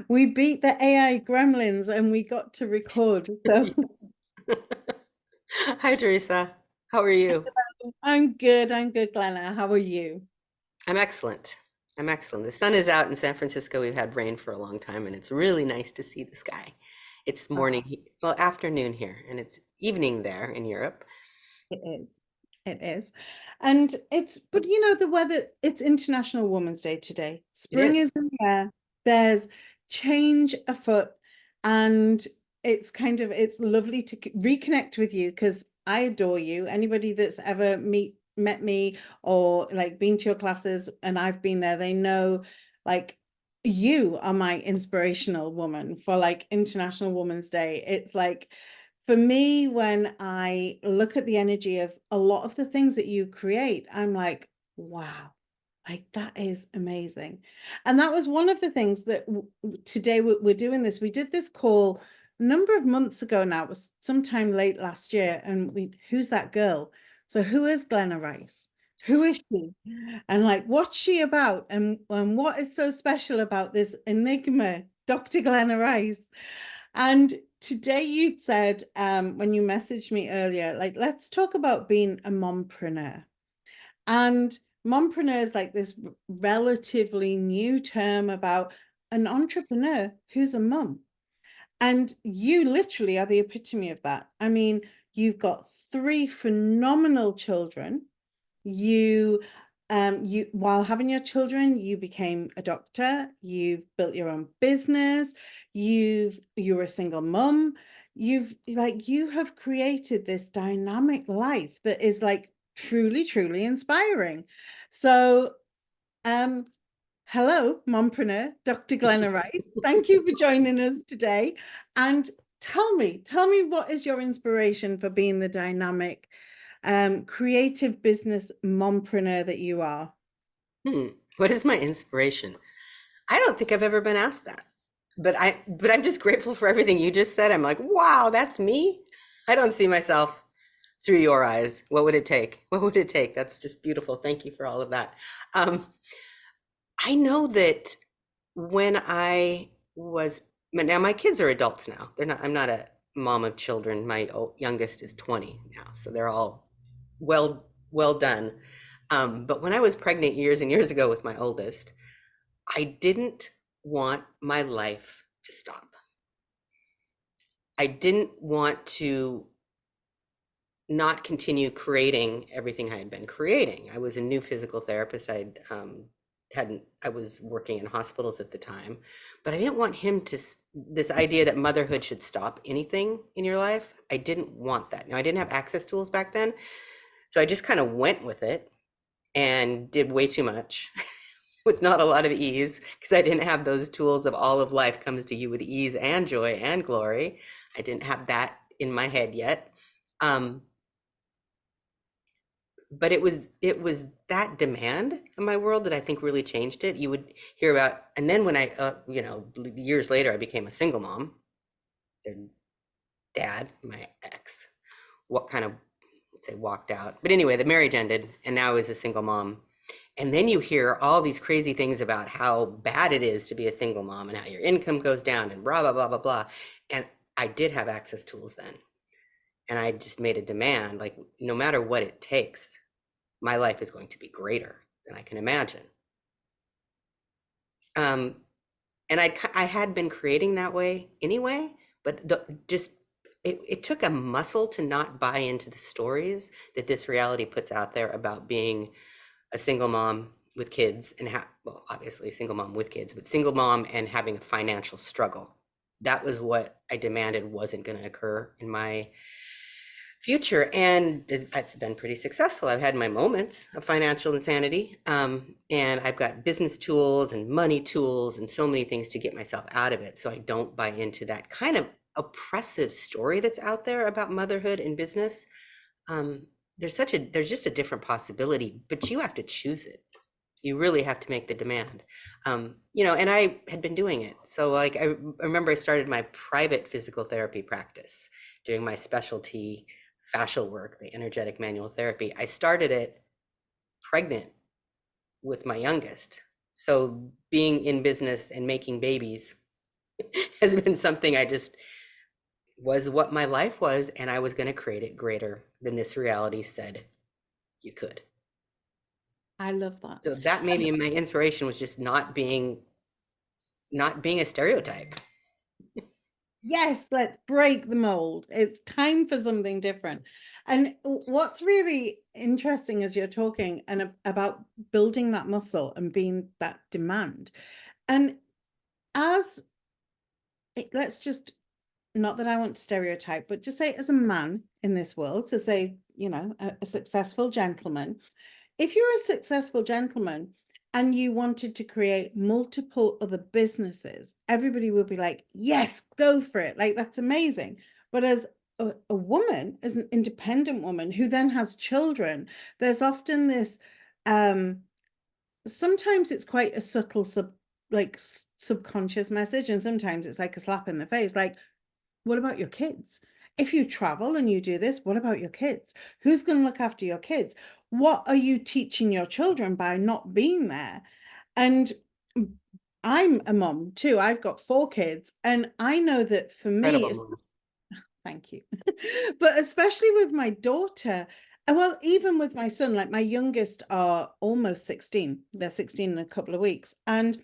We beat the AI gremlins and we got to record. So Yes. Hi, Teresa. How are you? I'm good. I'm good, Glenna. How are you? I'm excellent. I'm excellent. The sun is out in San Francisco. We've had rain for a long time, and it's really nice to see the sky. It's morning, Oh, well, afternoon here, and it's evening there in Europe. it is. It is. And but the weather, it's International Women's Day today. It Spring is. is in the air. There's change afoot. And it's lovely to reconnect with you because I adore you. Anybody that's ever met me or like been to your classes and I've been there, they know like you are my inspirational woman for like International Women's Day. It's like for me, when I look at the energy of a lot of the things that you create, I'm like, wow, like that is amazing. And that was one of the things that today we're doing this. We did this call a number of months ago now. It was sometime late last year. And who's that girl? So who is Glenna Rice? Who is she? And like, what's she about? And what is so special about this enigma, Dr. Glenna Rice? And today you said, when you messaged me earlier, like, let's talk about being a mompreneur. And mompreneur is like this relatively new term about an entrepreneur who's a mum. And you literally are the epitome of that. I mean, you've got three phenomenal children. You while having your children, you became a doctor, you've built your own business, you're a single mum, you have created this dynamic life that is like truly, truly inspiring. So um hello, mompreneur, Dr. Glenna Rice. Thank you for joining us today. And tell me what is your inspiration for being the dynamic, creative business mompreneur that you are? Hmm. What is my inspiration? I don't think I've ever been asked that. But I'm just grateful for everything you just said. I'm like, wow, that's me. I don't see myself through your eyes. What would it take? What would it take? That's just beautiful. Thank you for all of that. Um, I know that when I was now my kids are adults now. They're not. I'm not a mom of children. My youngest is 20 now, so they're all well done. But when I was pregnant years and years ago with my oldest, I didn't want my life to stop. I didn't want to not continue creating everything I had been creating. I was a new physical therapist. I was working in hospitals at the time, but I didn't want him to, this idea that motherhood should stop anything in your life. I didn't want that. Now, I didn't have access tools back then. So I just kind of went with it and did way too much with not a lot of ease because I didn't have those tools of all of life comes to you with ease and joy and glory. I didn't have that in my head yet. Um, but it was that demand in my world that I think really changed it. You would hear about, and then when I, years later, I became a single mom. Their dad, my ex, what kind of, let's say, walked out. But anyway, the marriage ended, and now I was a single mom. And then you hear all these crazy things about how bad it is to be a single mom and how your income goes down and blah, blah, blah, blah, blah. And I did have access tools then. And I just made a demand like, no matter what it takes, my life is going to be greater than I can imagine. Um, and I had been creating that way anyway, but just it took a muscle to not buy into the stories that this reality puts out there about being a single mom with kids and well, obviously a single mom with kids, but single mom and having a financial struggle. That was what I demanded wasn't going to occur in my future, and it's been pretty successful. I've had my moments of financial insanity, and I've got business tools and money tools and so many things to get myself out of it, so I don't buy into that kind of oppressive story that's out there about motherhood and business. There's just a different possibility, but you have to choose it. You really have to make the demand. And I had been doing it, so like I remember I started my private physical therapy practice doing my specialty fascial work, the energetic manual therapy. I started it pregnant with my youngest. So being in business and making babies has been something I just was what my life was, and I was going to create it greater than this reality said you could. I love that. So that maybe my inspiration was just not being a stereotype. Yes, let's break the mold. It's time for something different. And what's really interesting as you're talking and about building that muscle and being that demand. And as let's just, not that I want to stereotype, but just say as a man in this world, so say, a successful gentleman, if you're a successful gentleman and you wanted to create multiple other businesses, everybody would be like, yes, go for it. Like, that's amazing. But as a woman, as an independent woman who then has children, there's often this, sometimes it's quite a subtle subconscious message, and sometimes it's like a slap in the face, like, what about your kids? If you travel and you do this, what about your kids? Who's going to look after your kids? What are you teaching your children by not being there? And I'm a mom too. I've got 4 kids, and I know that for me, Incredible it's, move. thank you. But especially with my daughter, and well, even with my son, like my youngest are almost 16. They're 16 in a couple of weeks. And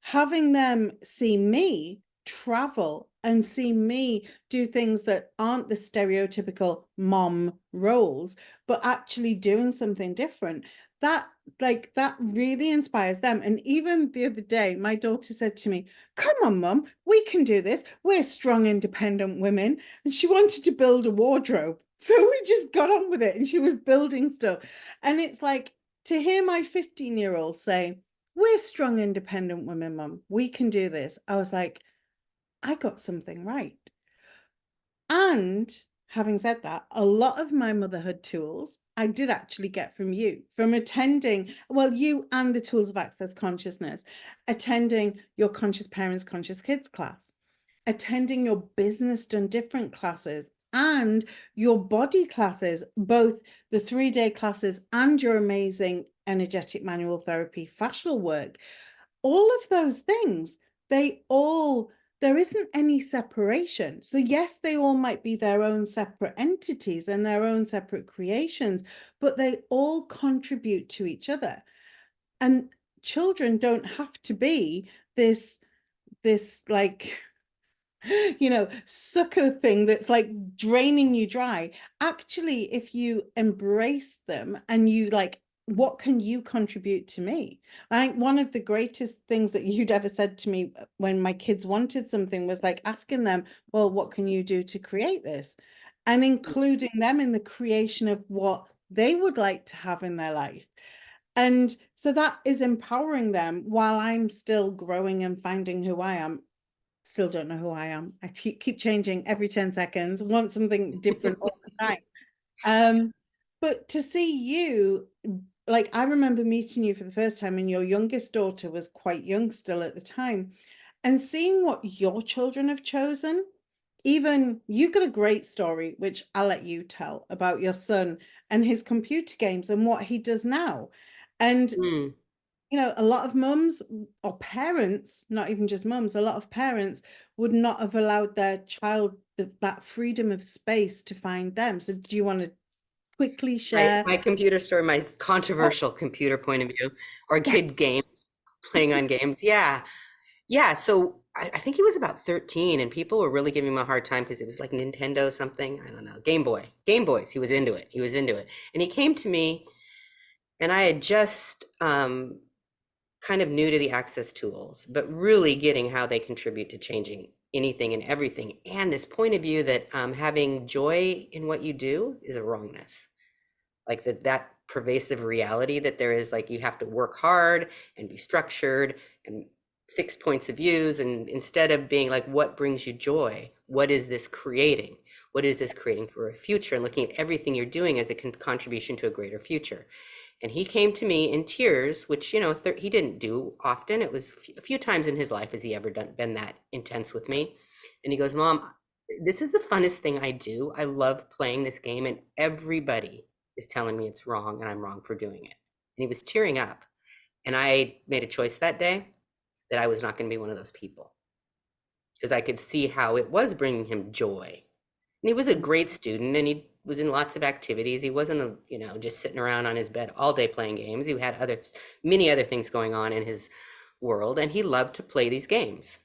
having them see me travel and see me do things that aren't the stereotypical mom roles, but actually doing something different, that that really inspires them. And even the other day, my daughter said to me, come on, mom, we can do this. We're strong, independent women. And she wanted to build a wardrobe. So we just got on with it, and she was building stuff. And it's like, to hear my 15-year-old say, we're strong, independent women, mum, we can do this, I was like, I got something right. And having said that, a lot of my motherhood tools I did actually get from you, from attending, well, you and the Tools of Access Consciousness, attending your Conscious Parents, Conscious Kids class, attending your Business Done Different classes, and your body classes, both the 3-day classes and your amazing energetic manual therapy fascial work. All of those things, they all, there isn't any separation. So yes, they all might be their own separate entities and their own separate creations, but they all contribute to each other. And children don't have to be this like sucker thing that's like draining you dry. Actually, if you embrace them and you like, what can you contribute to me? I think one of the greatest things that you'd ever said to me when my kids wanted something was like asking them, well, what can you do to create this? And including them in the creation of what they would like to have in their life. And so that is empowering them while I'm still growing and finding who I am. Still don't know who I am. I keep changing every 10 seconds, want something different all the time. But to see you, like, I remember meeting you for the first time, and your youngest daughter was quite young still at the time, and seeing what your children have chosen. Even you've got a great story, which I'll let you tell, about your son and his computer games and what he does now. And Mm. a lot of mums or parents, not even just mums, a lot of parents would not have allowed their child that freedom of space to find them. So do you want to quickly My share? my computer story, my Oh, controversial computer point of view, or yes. kids games, playing on games. Yeah. Yeah. So I think he was about 13, and people were really giving him a hard time because it was like Nintendo something. I don't know. Game Boy. Game Boys. He was into it. He was into it. And he came to me, and I had just kind of new to the access tools, but really getting how they contribute to changing anything and everything. And this point of view that having joy in what you do is a wrongness, like that pervasive reality that there is, like, you have to work hard and be structured and fixed points of views, and instead of being like, what brings you joy, what is this creating, what is this creating for a future, and looking at everything you're doing as a contribution to a greater future. And he came to me in tears, which, he didn't do often. It was a few times in his life has he ever been that intense with me. And he goes, Mom, this is the funnest thing I do. I love playing this game, and everybody is telling me it's wrong and I'm wrong for doing it. And he was tearing up. And I made a choice that day that I was not going to be one of those people. because I could see how it was bringing him joy. And he was a great student and he was in lots of activities. He wasn't, just sitting around on his bed all day playing games. He had many other things going on in his world, and he loved to play these games.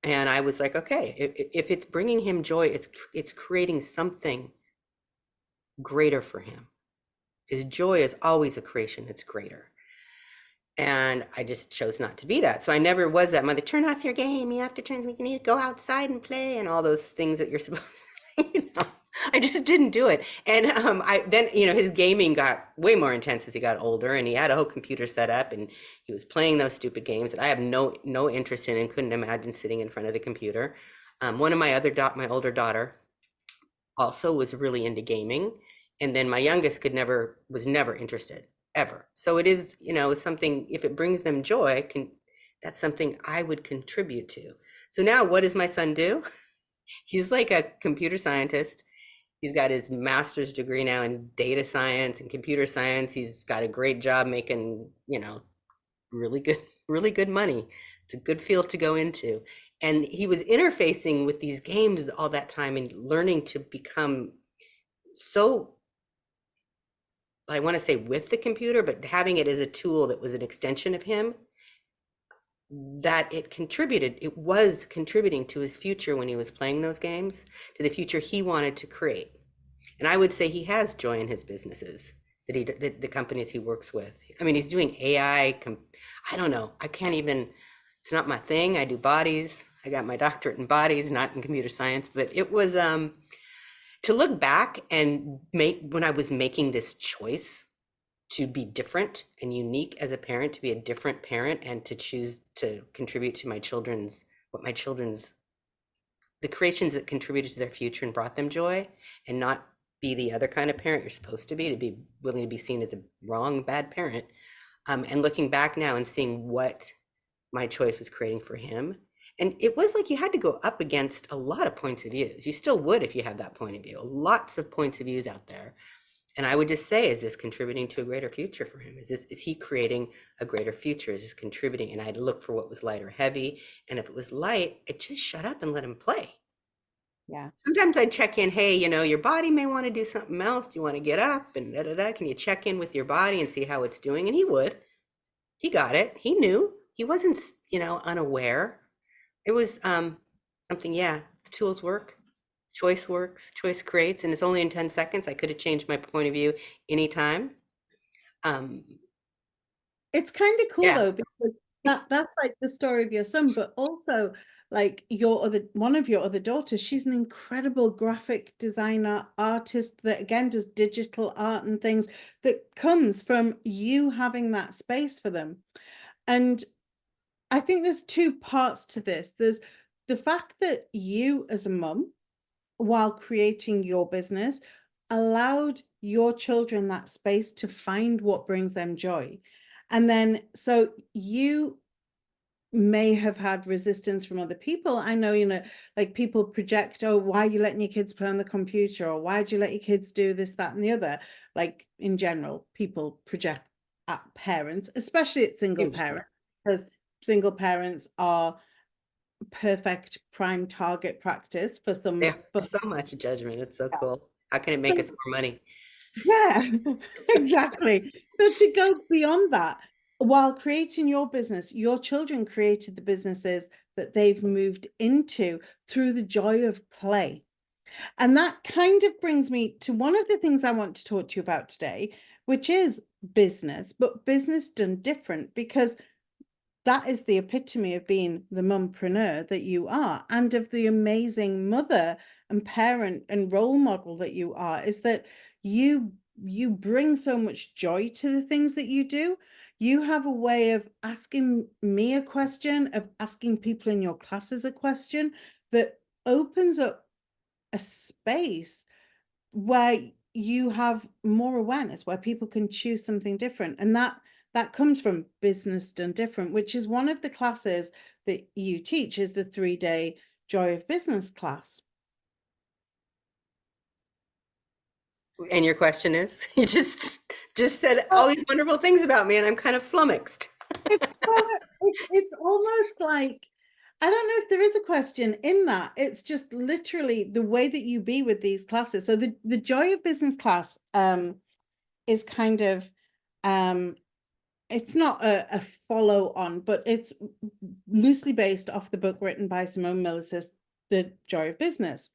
And I was like, okay, if it's bringing him joy, it's creating something greater for him. Because joy is always a creation that's greater. And I just chose not to be that. So I never was that mother, turn off your game. You need to go outside and play and all those things that you're supposed to, I just didn't do it. And his gaming got way more intense as he got older, and he had a whole computer set up and he was playing those stupid games that I have no interest in and couldn't imagine sitting in front of the computer. One of my older daughter also was really into gaming. And then my youngest was never interested ever. So it is, it's something, if it brings them joy, that's something I would contribute to. So now what does my son do? He's like a computer scientist. He's got his master's degree now in data science and computer science. He's got a great job making, really good, really good money. It's a good field to go into. And he was interfacing with these games all that time and learning to become so, I want to say with the computer, but having it as a tool that was an extension of him, that it was contributing to his future when he was playing those games, to the future he wanted to create. And I would say he has joy in his businesses, the companies he works with. I mean, he's doing AI. I don't know. I can't even, it's not my thing. I do bodies. I got my doctorate in bodies, not in computer science, but it was, to look back and when I was making this choice to be different and unique as a parent, to be a different parent and to choose to contribute to the creations that contributed to their future and brought them joy, and not be the other kind of parent you're supposed to be willing to be seen as a wrong, bad parent. And looking back now and seeing what my choice was creating for him. And it was like you had to go up against a lot of points of views. You still would if you had that point of view. Lots of points of views out there. And I would just say, is this contributing to a greater future for him? Is he creating a greater future? Is this contributing? And I'd look for what was light or heavy. And if it was light, I'd just shut up and let him play. Yeah. Sometimes I'd check in, hey, your body may want to do something else. Do you want to get up and da da da? Can you check in with your body and see how it's doing? And he would. He got it. He knew. He wasn't, unaware. It was something, yeah, the tools work. Choice works, choice creates, and it's only in 10 seconds. I could have changed my point of view anytime. It's kind of cool Yeah, though, because that's like the story of your son, but also like one of your other daughters, she's an incredible graphic designer, artist that again does digital art and things that comes from you having that space for them. And I think there's two parts to this. There's the fact that you as a mum, while creating your business, allowed your children that space to find what brings them joy. And then, so you may have had resistance from other people. I know, like people project, oh, why are you letting your kids play on the computer? Or why do you let your kids do this, that, and the other? Like in general, people project at parents, especially at single usually. parents, because single parents are perfect prime target practice for some. Yeah, so much judgment. It's so cool. How can it make us more money? Yeah, exactly. So to go beyond that, while creating your business, your children created the businesses that they've moved into through the joy of play. And that kind of brings me to one of the things I want to talk to you about today, which is business, but business done different, because that is the epitome of being the mompreneur that you are, and of the amazing mother and parent and role model that you are, is that you bring so much joy to the things that you do. You have a way of asking me a question, of asking people in your classes a question, that opens up a space where you have more awareness, where people can choose something different. And that comes from business done different, which is one of the classes that you teach, is the 3-day Joy of Business class. And your question is, you just said all Well, these wonderful things about me, and I'm kind of flummoxed. it's almost like I don't know if there is a question in that. It's just literally the way that you be with these classes. So the Joy of Business class is kind of um it's not a follow on, but it's loosely based off the book written by Simone Milas's The Joy of Business.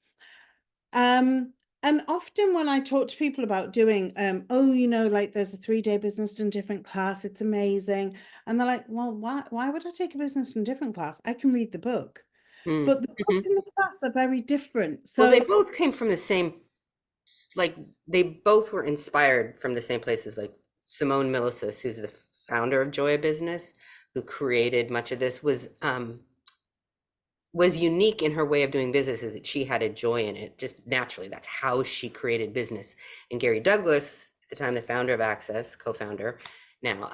Um, and often when I talk to people about doing, oh, like there's a 3-day business done different class, it's amazing. And they're like, well, why would I take a business done different class? I can read the book. Mm. But the book Mhm. and the class are very different. Well, they So, both came from the same, like they both were inspired from the same places. Like Simone Milasas, who's the founder of Joy Business, who created much of this, was unique in her way of doing business, is that she had a joy in it, just naturally. That's how she created business. And Gary Douglas, at the time the founder of Access, co-founder now,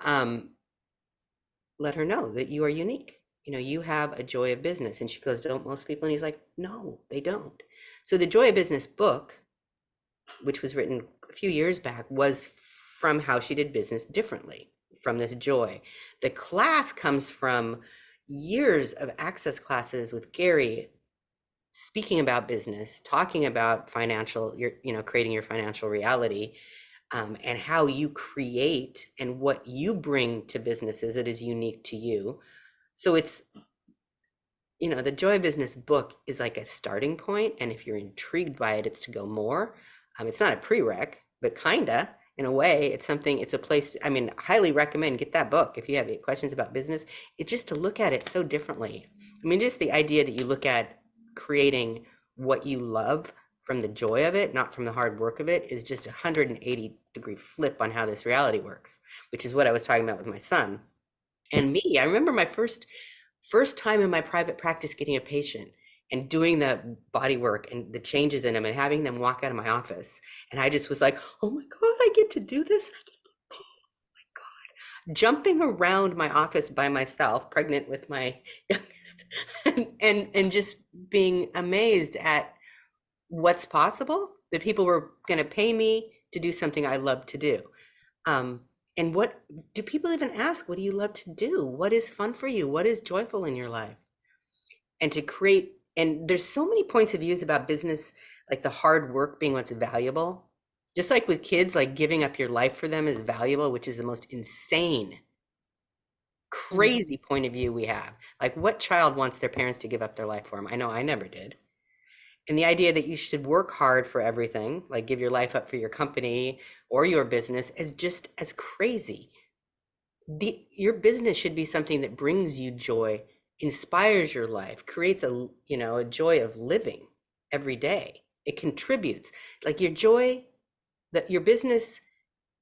let her know that you are unique. You have a joy of business. And she goes, don't most people? And he's like, no, they don't. So the Joy of Business book, which was written a few years back, was from how she did business differently, from this joy. The class comes from years of Access classes with Gary, speaking about business, talking about creating your financial reality, and how you create and what you bring to businesses that is unique to you. So it's, the Joy Business book is like a starting point, and if you're intrigued by it, it's to go more. It's not a prereq, but kinda in a way. It's a place. I mean, highly recommend get that book if you have questions about business. It's just to look at it so differently. I mean, just the idea that you look at creating what you love from the joy of it, not from the hard work of it, is just a 180-degree flip on how this reality works, which is what I was talking about with my son and me. I remember my first time in my private practice getting a patient and doing the body work and the changes in them and having them walk out of my office. And I just was like, oh my God, I get to do this. Jumping around my office by myself, pregnant with my youngest, and just being amazed at what's possible, that people were going to pay me to do something I love to do. Um, and what do people even ask? What do you love to do? What is fun for you? What is joyful in your life? And to create, and there's so many points of views about business, like the hard work being what's valuable. Just like with kids, like giving up your life for them is valuable, which is the most insane, Mhm. crazy point of view we have. Like, what child wants their parents to give up their life for them? I know I never did. And the idea that you should work hard for everything, like give your life up for your company or your business, is just as crazy. Your business should be something that brings you joy, inspires your life, creates a joy of living every day. It contributes. Like your joy, that your business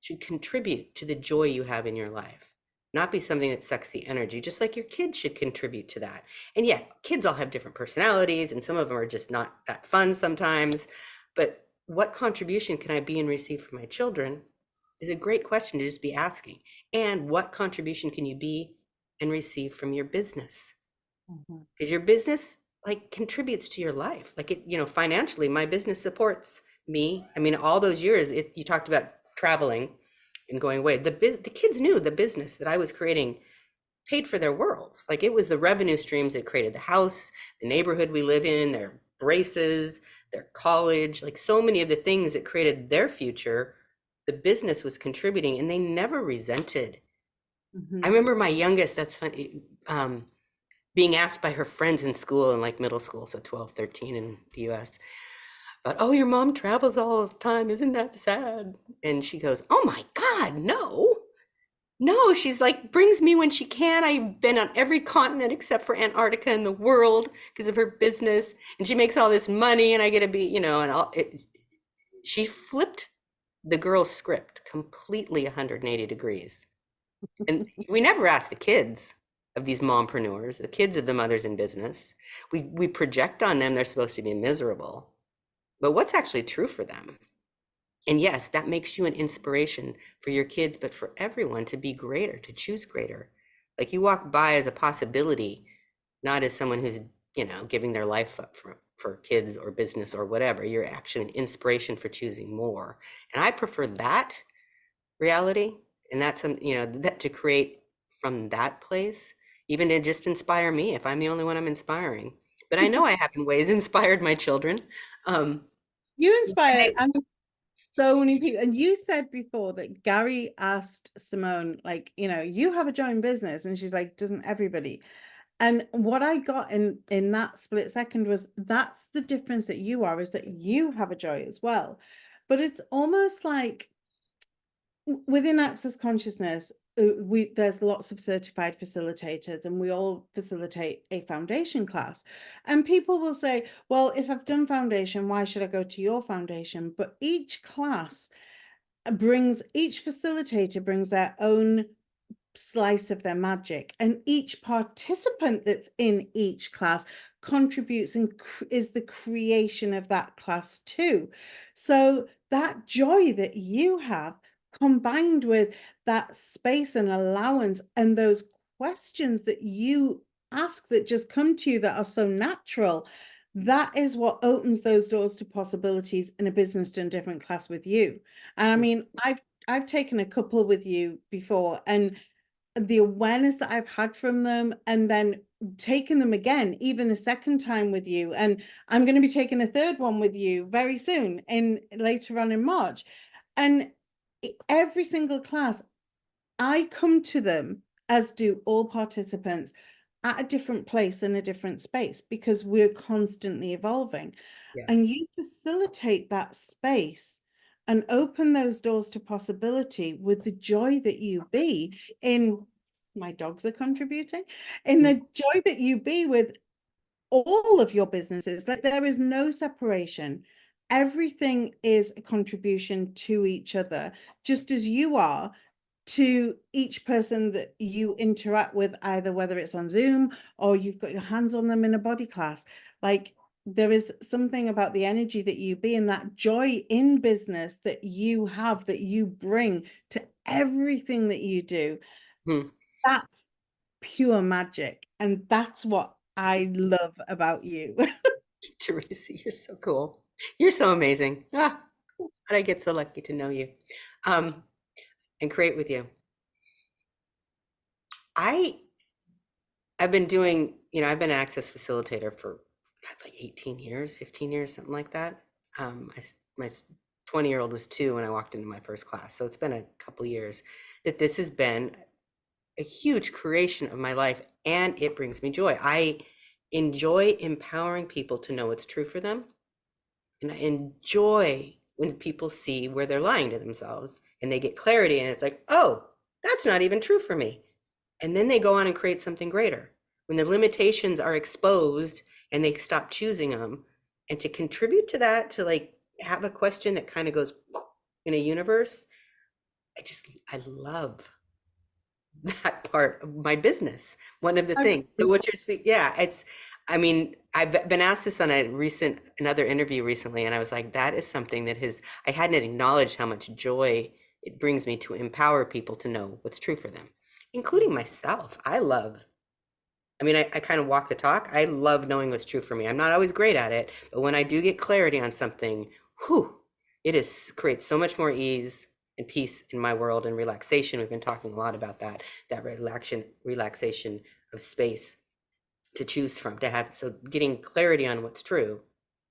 should contribute to the joy you have in your life, not be something that sucks the energy, just like your kids should contribute to that. And yeah, kids all have different personalities, and some of them are just not that fun sometimes. But what contribution can I be and receive from my children is a great question to just be asking. And what contribution can you be and receive from your business? Mhm. Because your business like contributes to your life. Like financially, my business supports me. I mean, all those years, you talked about traveling and going away. The kids knew the business that I was creating paid for their worlds. Like it was the revenue streams that created the house, the neighborhood we live in, their braces, their college, like so many of the things that created their future. The business was contributing, and they never resented. I Mhm. remember my youngest, that's funny, being asked by her friends in school, in like middle school, so 12, 13 in the US, about, oh, your mom travels all the time. Isn't that sad? And she goes, oh my God, no. No, she's like, brings me when she can. I've been on every continent except for Antarctica in the world because of her business. And she makes all this money, and I get to be, and she flipped the girl's script completely 180 degrees. And we never ask the kids of these mompreneurs, the kids of the mothers in business. We project on them they're supposed to be miserable, but what's actually true for them? And yes, that makes you an inspiration for your kids, but for everyone to be greater, to choose greater. Like you walk by as a possibility, not as someone who's, giving their life up for kids or business or whatever. You're actually an inspiration for choosing more. And I prefer that reality. And that's some, that to create from that place even to just inspire me if I'm the only one I'm inspiring. But I know I have in ways inspired my children. Um, You and inspire, I, I mean, so many people. And you said before that Gary asked Simone, like, you have a joint business, and she's like, doesn't everybody? And what I got in that split second was, that's the difference that you are, is that you have a joy as well. But it's almost like within Access Consciousness, there's lots of certified facilitators, and we all facilitate a foundation class. And people will say, well, if I've done foundation, why should I go to your foundation? But each class each facilitator brings their own slice of their magic, and each participant that's in each class contributes and is the creation of that class too. So that joy that you have, combined with that space and allowance and those questions that you ask that just come to you that are so natural, that is what opens those doors to possibilities in a business done different class with you. And I mean, I've taken a couple with you before, and the awareness that I've had from them, and then taking them again, even a second time with you. And I'm going to be taking a third one with you very soon, in later on in March. And every single class, I come to them, as do all participants, at a different place in a different space, because we're constantly evolving. yeah, And you facilitate that space and open those doors to possibility with the joy that you be in. My dogs are contributing in mm, the joy that you be with all of your businesses. Like, there is no separation. Everything is a contribution to each other, just as you are to each person that you interact with, either whether it's on Zoom or you've got your hands on them in a body class. Like, there is something about the energy that you be, and that joy in business that you have, that you bring to everything that you do. mm. That's pure magic. And that's what I love about you. Teresa, you're so cool. You're so amazing. Ah, I get so lucky to know you, um, and create with you. I I've been doing, I've been an access facilitator for God, like 18 years, 15 years, something like that. My 20-year-old was 2 when I walked into my first class. So it's been a couple years that this has been a huge creation of my life, and it brings me joy. I enjoy empowering people to know what's true for them. And I enjoy when people see where they're lying to themselves and they get clarity, and it's like, oh, that's not even true for me. And then they go on and create something greater. When the limitations are exposed and they stop choosing them, and to contribute to that, to like have a question that kind of goes in a universe, I love that part of my business. One of the things. So what you're speaking, yeah, I mean, I've been asked this on another interview recently, and I was like, that is something that I hadn't acknowledged how much joy it brings me to empower people to know what's true for them, including myself. I mean, I kind of walk the talk. I love knowing what's true for me. I'm not always great at it, but when I do get clarity on something, whew, creates so much more ease and peace in my world, and relaxation. We've been talking a lot about that relaxation of space to choose from, to have, so getting clarity on what's true,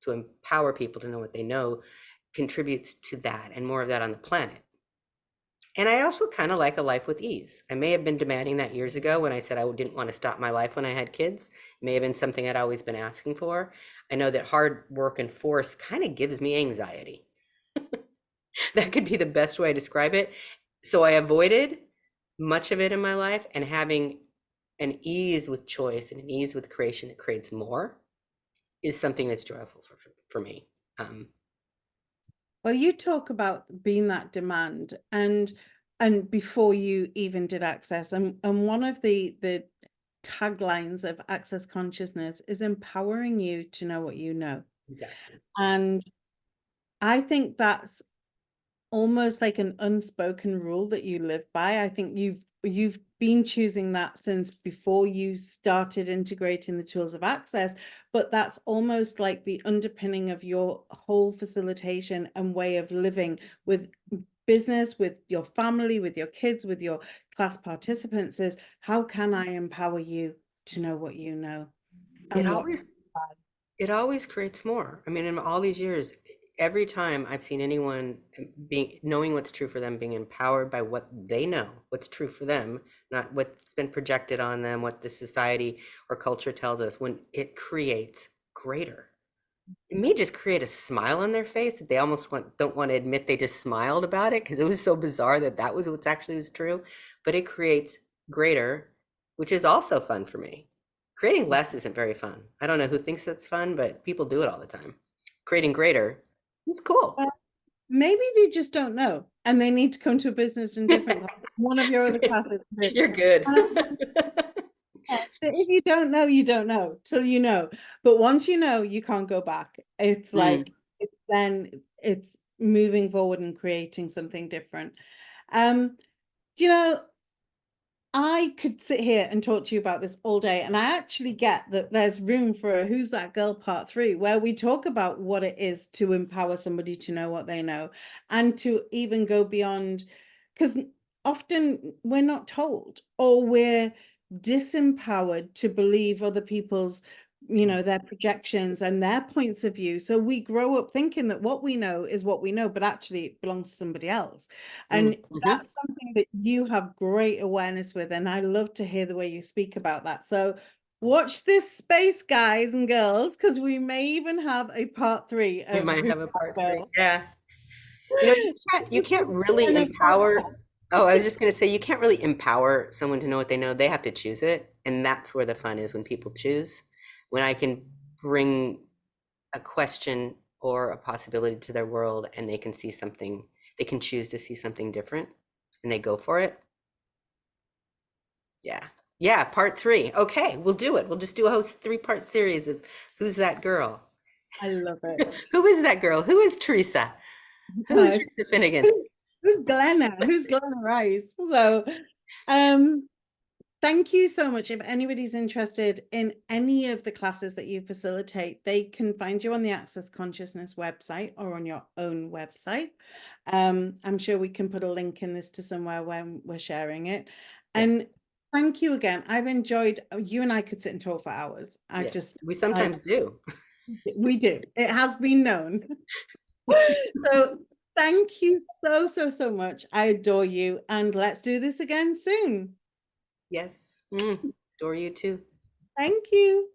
to empower people to know what they know, contributes to that, and more of that on the planet. And I also kind of like a life with ease. I may have been demanding that years ago when I said I didn't want to stop my life when I had kids. It may have been something I'd always been asking for. I know that hard work and force kind of gives me anxiety. That could be the best way to describe it. So I avoided much of it in my life, and having an ease with choice and an ease with creation that creates more is something that's joyful for me. Um, Well, you talk about being that demand, and before you even did Access, and one of the taglines of Access Consciousness is empowering you to know what you know. exactly. Yeah. And I think that's almost like an unspoken rule that you live by. I think you've been choosing that since before you started integrating the tools of Access, but that's almost like the underpinning of your whole facilitation and way of living, with business, with your family, with your kids, with your class participants is, how can I empower you to know what you know It and what? always It always creates more. I mean, in all these years, every time I've seen anyone being knowing what's true for them, being empowered by what they know, what's true for them, not what's been projected on them, what the society or culture tells us, when it creates greater. It may just create a smile on their face that they almost don't want to admit they just smiled about it because it was so bizarre that that was what's actually was true. But it creates greater, which is also fun for me. Creating less isn't very fun. I don't know who thinks that's fun, but people do it all the time. Creating greater is cool. Maybe they just don't know, and they need to come to a business in different class, one of your other classes. You're good. If you don't know, you don't know till you know. But once you know, you can't go back. It's Mm. like then it's moving forward and creating something different. Um, you know, I could sit here and talk to you about this all day, and I actually get that there's room for a Who's That Girl Part 3, where we talk about what it is to empower somebody to know what they know and to even go beyond, because often we're not told, or we're disempowered to believe other people's, their projections and their points of view. So we grow up thinking that what we know is what we know, but actually it belongs to somebody else. And Mm-hmm. that's something that you have great awareness with, and I love to hear the way you speak about that. So watch this space, guys and girls, because we may even have a part 3 We of might Who's have a That part three. Girl. Yeah. You can't really An exciting empower. time. Oh, I was just going to say, you can't really empower someone to know what they know. They have to choose it. And that's where the fun is, when people choose. When I can bring a question or a possibility to their world and they can see something, they can choose to see something different and they go for it. Yeah. Yeah. Part 3. Okay. We'll do it. We'll just do a whole 3-part series of Who's That Girl? I love it. Who is that girl? Who is Teresa? Who is Uh, Teresa Finnegan? who's Glenna? Who's Glenna Rice? So, um, thank you so much. If anybody's interested in any of the classes that you facilitate, they can find you on the Access Consciousness website or on your own website. I'm sure we can put a link in this to somewhere when we're sharing it. Yes. And thank you again. I've enjoyed, you and I could sit and talk for hours. Yes. We I, sometimes do. we do. It has been known. So thank you so, so, so much. I adore you. And let's do this again soon. Yes. Adore you too. Thank you.